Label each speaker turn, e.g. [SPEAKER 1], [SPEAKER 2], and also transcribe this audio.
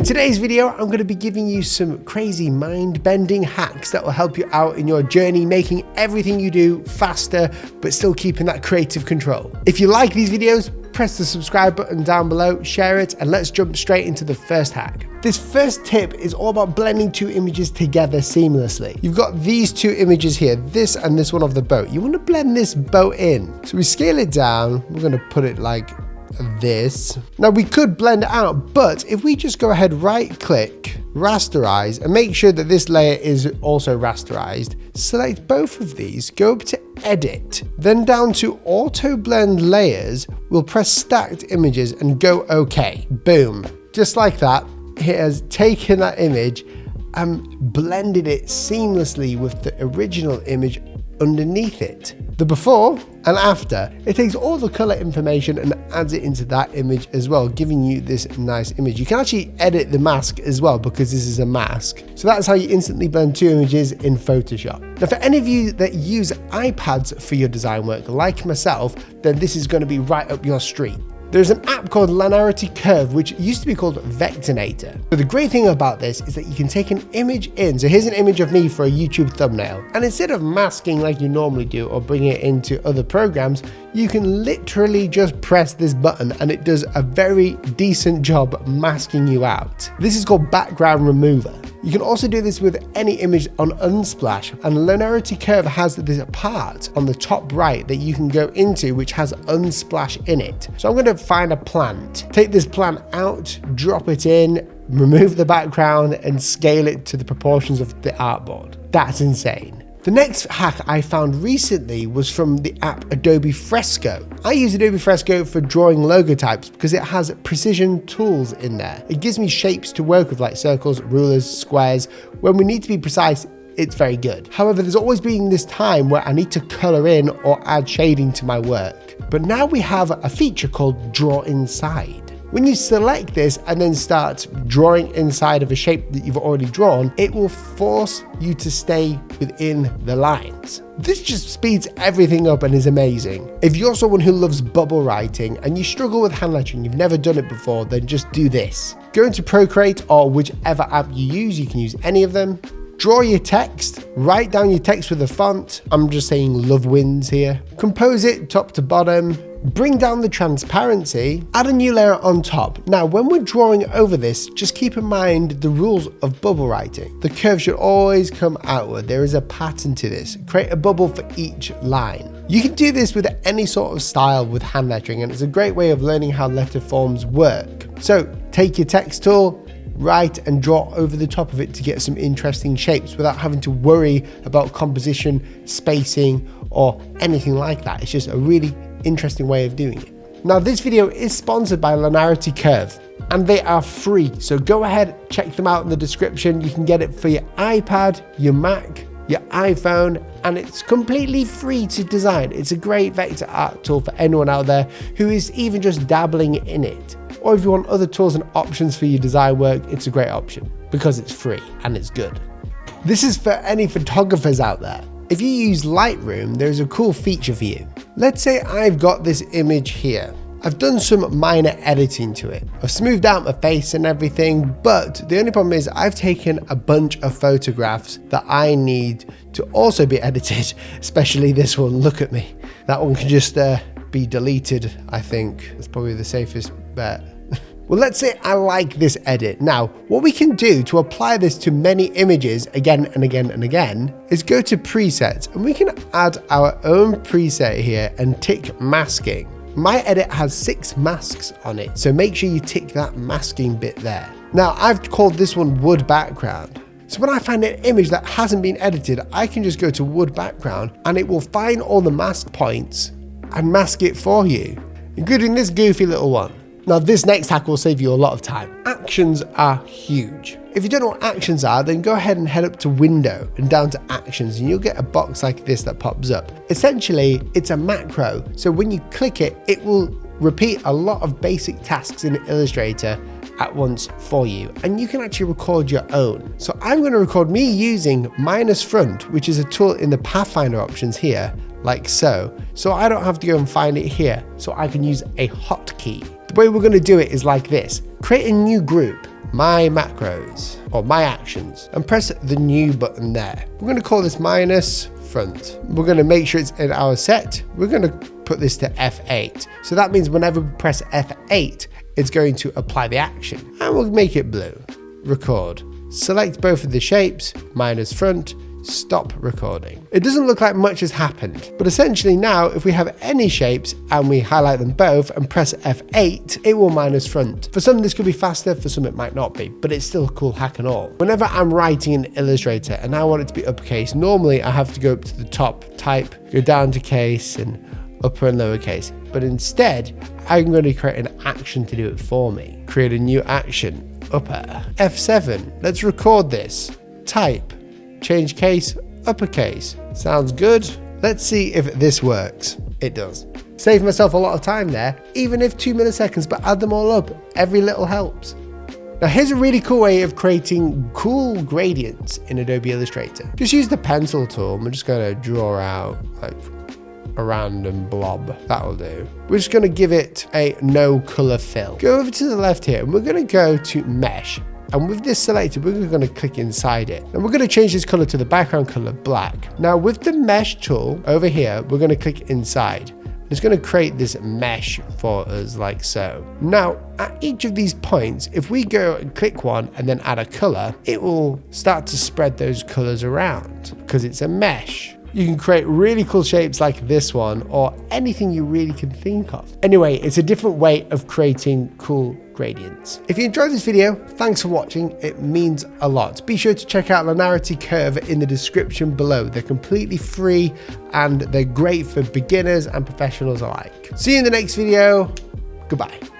[SPEAKER 1] In today's video, I'm going to be giving you some crazy mind-bending hacks that will help you out in your journey, making everything you do faster, but still keeping that creative control. If you like these videos, press the subscribe button down below, share it, and let's jump straight into the first hack. This first tip is all about blending two images together seamlessly. You've got these two images here, this and this one of the boat. You want to blend this boat in. So we scale it down. We're going to put it like this. Now we could blend it out, but if we just go ahead, right click, rasterize, and make sure that this layer is also rasterized, select both of these, go up to edit, then down to auto blend layers, we'll press stacked images and go okay. Boom. Just like that, it has taken that image and blended it seamlessly with the original image underneath it. The before and after, it takes all the color information and adds it into that image as well, giving you this nice image. You can actually edit the mask as well because this is a mask. So that's how you instantly blend two images in Photoshop. Now for any of you that use iPads for your design work, like myself, then this is going to be right up your street. There's an app called Linearity Curve, which used to be called Vectornator. But the great thing about this is that you can take an image in. So here's an image of me for a YouTube thumbnail. And instead of masking like you normally do or bringing it into other programs, you can literally just press this button and it does a very decent job masking you out. This is called background remover. You can also do this with any image on Unsplash, and Linearity Curve has this part on the top right that you can go into which has Unsplash in it. So I'm going to find a plant, take this plant out, drop it in, remove the background and scale it to the proportions of the artboard. That's insane. The next hack I found recently was from the app Adobe Fresco. I use Adobe Fresco for drawing logo types because it has precision tools in there. It gives me shapes to work with like circles, rulers, squares. When we need to be precise, it's very good. However, there's always been this time where I need to color in or add shading to my work. But now we have a feature called Draw Inside. When you select this and then start drawing inside of a shape that you've already drawn, it will force you to stay within the lines. This just speeds everything up and is amazing. If you're someone who loves bubble writing and you struggle with hand lettering, you've never done it before, then just do this. Go into Procreate or whichever app you can use any of them. Draw your text, write down your text with a font. I'm just saying Love Wins here. Compose it top to bottom. Bring down the transparency, add a new layer on top. Now, when we're drawing over this, just keep in mind the rules of bubble writing. The curve should always come outward. There is a pattern to this. Create a bubble for each line. You can do this with any sort of style with hand lettering, and it's a great way of learning how letter forms work. So take your text tool, write and draw over the top of it to get some interesting shapes without having to worry about composition, spacing, or anything like that. It's just a really interesting way of doing it. Now this video is sponsored by Linearity Curve and they are free, so go ahead, check them out in the description. You can get it for your iPad, your Mac, your iPhone, and it's completely free to design. It's a great vector art tool for anyone out there who is even just dabbling in it. Or if you want other tools and options for your design work, it's a great option because it's free and it's good. This is for any photographers out there. If you use Lightroom, there's a cool feature for you. Let's say I've got this image here. I've done some minor editing to it. I've smoothed out my face and everything, but the only problem is I've taken a bunch of photographs that I need to also be edited, especially this one. Look at me. That one can just be deleted, I think. That's probably the safest bet. Well, let's say I like this edit. Now, what we can do to apply this to many images again and again and again is go to presets and we can add our own preset here and tick masking. My edit has 6 masks on it, so make sure you tick that masking bit there. Now, I've called this one wood background. So when I find an image that hasn't been edited, I can just go to wood background and it will find all the mask points and mask it for you, including this goofy little one. Now this next hack will save you a lot of time. Actions are huge. If you don't know what actions are, then go ahead and head up to Window and down to Actions and you'll get a box like this that pops up. Essentially, it's a macro. So when you click it, it will repeat a lot of basic tasks in Illustrator at once for you, and you can actually record your own. So I'm going to record me using -front, which is a tool in the Pathfinder options here, like so I don't have to go and find it here, so I can use a hotkey. The way we're going to do it is like this. Create a new group. my macros or my actions and press the new button there. We're going to call this minus front. We're going to make sure it's in our set. We're going to put this to F8. So that means whenever we press F8, it's going to apply the action. And we'll make it blue. Record. Select both of the shapes, minus front, stop recording. It doesn't look like much has happened, but essentially now if we have any shapes and we highlight them both and press F8, it will minus front. For some this could be faster, for some it might not be, but it's still a cool hack and all. Whenever I'm writing in Illustrator and I want it to be uppercase, normally I have to go up to the top, type, go down to case and upper and lowercase. But instead, I'm going to create an action to do it for me. Create a new action, upper. F7, let's record this. Type. Change case, uppercase. Sounds good. Let's see if this works. It does. Save myself a lot of time there, even if 2 milliseconds, but add them all up. Every little helps. Now here's a really cool way of creating cool gradients in Adobe Illustrator. Just use the pencil tool. I'm just going to draw out like a random blob. That'll do. We're just going to give it a no color fill. Go over to the left here and we're going to go to mesh. And with this selected, we're going to click inside it. And we're going to change this color to the background color black. Now with the mesh tool over here, we're going to click inside. It's going to create this mesh for us like so. Now at each of these points, if we go and click one and then add a color, it will start to spread those colors around because it's a mesh. You can create really cool shapes like this one or anything you really can think of. Anyway, it's a different way of creating cool gradients. If you enjoyed this video, thanks for watching. It means a lot. Be sure to check out Linearity Curve in the description below. They're completely free and they're great for beginners and professionals alike. See you in the next video. Goodbye.